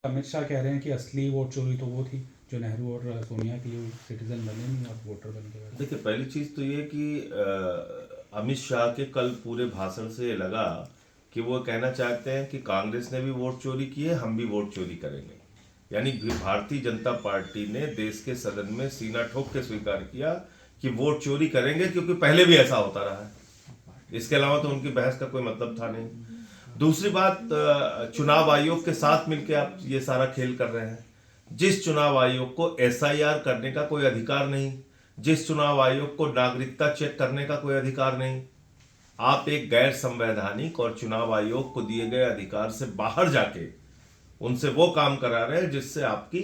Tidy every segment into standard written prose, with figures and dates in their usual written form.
अमित शाह कह रहे हैं कि असली वोट चोरी तो वो थी जो नेहरू और सोनिया की हुई, सिटीजन बने नहीं और वोटर बन के बैठे। देखिए, पहली चीज तो ये कि अमित शाह के कल पूरे भाषण से लगा कि वो कहना चाहते हैं कि कांग्रेस ने भी वोट चोरी की है, हम भी वोट चोरी करेंगे। यानी भारतीय जनता पार्टी ने देश के सदन में सीना ठोक के स्वीकार किया कि वोट चोरी करेंगे, क्योंकि पहले भी ऐसा होता रहा है। इसके अलावा तो उनकी बहस का कोई मतलब था नहीं। दूसरी बात, चुनाव आयोग के साथ मिलकर आप ये सारा खेल कर रहे हैं। जिस चुनाव आयोग को एसआईआर करने का कोई अधिकार नहीं, जिस चुनाव आयोग को नागरिकता चेक करने का कोई अधिकार नहीं, आप एक गैर संवैधानिक और चुनाव आयोग को दिए गए अधिकार से बाहर जाके उनसे वो काम करा रहे हैं जिससे आपकी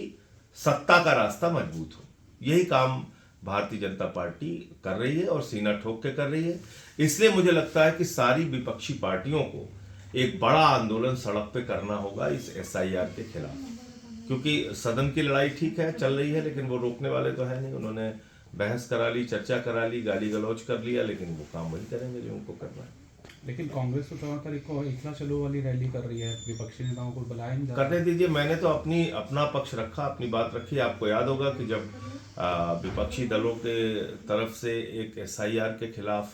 सत्ता का रास्ता मजबूत हो। यही काम भारतीय जनता पार्टी कर रही है और सीना ठोक के कर रही है। इसलिए मुझे लगता है कि सारी विपक्षी पार्टियों को एक बड़ा आंदोलन सड़क पे करना होगा इस एसआईआर के खिलाफ, क्योंकि सदन की लड़ाई ठीक है चल रही है, लेकिन वो रोकने वाले तो है नहीं। उन्होंने बहस करा ली, चर्चा करा ली, गाली गलौज कर लिया, लेकिन वो काम वही करेंगे जो उनको करना है। लेकिन कांग्रेस तो 14 तारीख को एकला चलो वाली रैली कर रही है, विपक्षी नेताओं को बुलाया नहीं जा रहा करने है। दीजिए। मैंने तो अपना पक्ष रखा, अपनी बात रखी। आपको याद होगा कि जब विपक्षी दलों के तरफ से एक एसआईआर के खिलाफ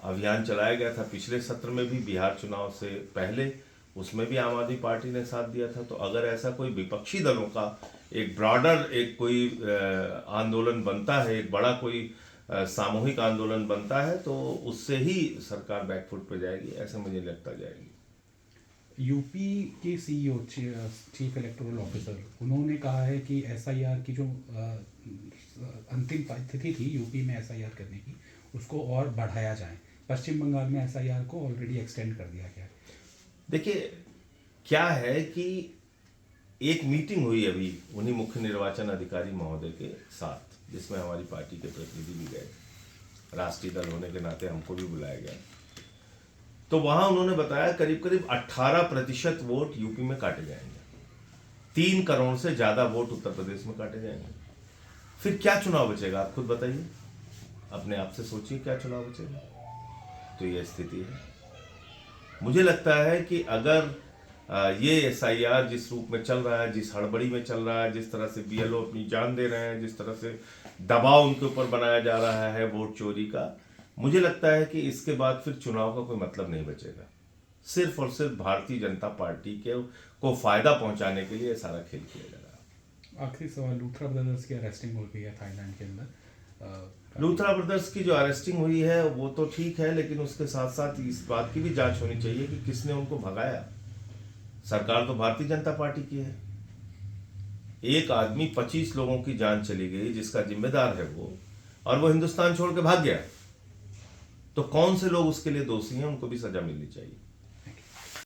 अभियान चलाया गया था पिछले सत्र में भी, बिहार चुनाव से पहले, उसमें भी आम आदमी पार्टी ने साथ दिया था। तो अगर ऐसा कोई विपक्षी दलों का एक ब्रॉडर एक कोई आंदोलन बनता है, एक बड़ा कोई सामूहिक आंदोलन बनता है, तो उससे ही सरकार बैकफुट पे जाएगी, ऐसा मुझे लगता जाएगी। यूपी के सीईओ चीफ इलेक्टोरल ऑफिसर, उन्होंने कहा है कि एसआईआर की जो अंतिम तिथि थी यूपी में एसआईआर करने की, उसको और बढ़ाया जाए। पश्चिम बंगाल में एसआईआर को ऑलरेडी एक्सटेंड कर दिया गया है। देखिए, क्या है कि एक मीटिंग हुई अभी उन्हीं मुख्य निर्वाचन अधिकारी महोदय के साथ, जिसमें हमारी पार्टी के प्रतिनिधि भी गए, राष्ट्रीय दल होने के नाते हमको भी बुलाया गया। तो वहां उन्होंने बताया करीब करीब 18% वोट यूपी में काटे जाएंगे, 3 करोड़ से ज्यादा वोट उत्तर प्रदेश में काटे जाएंगे। फिर क्या चुनाव बचेगा, आप खुद बताइए, अपने आप से सोचिए क्या चुनाव बचेगा। तो यह स्थिति है। मुझे लगता है कि अगर ये एसआईआर जिस रूप में चल रहा है, जिस हड़बड़ी में चल रहा है, जिस तरह से बीएलओ अपनी जान दे रहे हैं, जिस तरह से दबाव उनके ऊपर बनाया जा रहा है वोट चोरी का, मुझे लगता है कि इसके बाद फिर चुनाव का कोई मतलब नहीं बचेगा। सिर्फ और सिर्फ भारतीय जनता पार्टी के को फायदा पहुंचाने के लिए सारा खेल किया जा रहा है। आखिरी सवाल, लूथरा ब्रदर्स की अरेस्टिंग हो गई है थाईलैंड के अंदर। लूथरा ब्रदर्स की जो अरेस्टिंग हुई है वो तो ठीक है, लेकिन उसके साथ साथ इस बात की भी जांच होनी चाहिए कि किसने उनको भगाया। सरकार तो भारतीय जनता पार्टी की है। एक आदमी 25 लोगों की जान चली गई जिसका जिम्मेदार है वो, और वो हिंदुस्तान छोड़ के भाग गया, तो कौन से लोग उसके लिए दोषी हैं, उनको भी सजा मिलनी चाहिए।